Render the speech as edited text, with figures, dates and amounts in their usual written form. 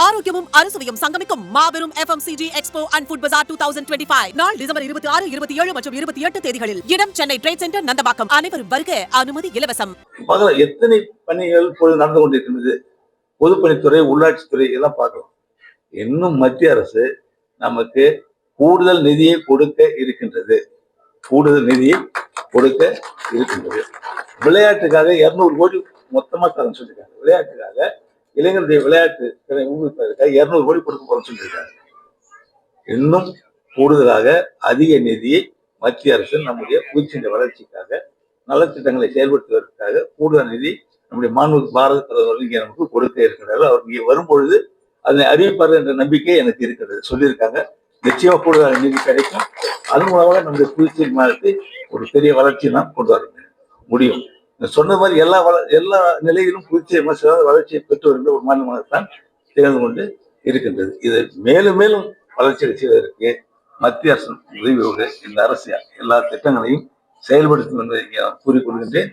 ஆரோக்கியமும் அறுசுவையும் சங்கமிக்கும் மாபெரும் FMCG எக்ஸ்போ அண்ட் ஃபுட் பஜார் 2025 நாள் டிசம்பர் 26, 27 மற்றும் 28 தேதிகளில். இடம் சென்னை ட்ரேட் சென்டர், நந்தபாக்கம். அனைவரும் வருக. அனுமதி இலவசம். எத்தனை பணிகள் நடந்து கொண்டிருக்கின்றது. பொதுப்பணித்துறை, உள்ளாட்சித்துறை எல்லாம் பார்க்கலாம். இன்னும் மத்திய அரசு நமக்கு கூடுதல் நிதியை கொடுக்க இருக்கின்றது. விளையாட்டுக்காக 200 கோடி மொத்தமா தரேன்னு சொல்லியிருக்காங்க. விளையாட்டுக்காக, இளைஞருடைய விளையாட்டு ஊக்குவிப்பதற்காக 200 கோடி கொடுக்க போறோம்னு சொல்லியிருக்காங்க. இன்னும் கூடுதலாக அதிக நிதியை மத்திய அரசு நம்முடைய புதுச்சேரி வளர்ச்சிக்காக, நலத்திட்டங்களை செயல்படுத்துவதற்காக கூடுதல் நிதி நம்முடைய மாண்புமிகு பாரத பிரதமர் இங்கே நமக்கு கொடுக்க இருக்கிறார்கள். அவர் இங்கே வரும்பொழுது அதனை அறிவிப்பார் என்ற நம்பிக்கை எனக்கு இருக்கிறது. சொல்லியிருக்காங்க. நிச்சயமா கூடுதல் நிதி கிடைக்கும். அதன் மூலமாக நம்முடைய புதுச்சேரி மாநிலத்தை ஒரு பெரிய வளர்ச்சி நாம் கொண்டு வர முடியும். சொன்ன மாதிரி எல்லா நிலையிலும் புதுச்சேரி வளர்ச்சியை பெற்று வருகின்ற ஒரு மாநிலமாகத்தான் திகழ்ந்து கொண்டு இருக்கின்றது. இதை மேலும் மேலும் வளர்ச்சியை செய்வதற்கு மத்திய அரசு உதவியோடு இந்த அரசு எல்லா திட்டங்களையும் செயல்படுத்தும் என்பதை கூறிக்கொள்கின்றேன்.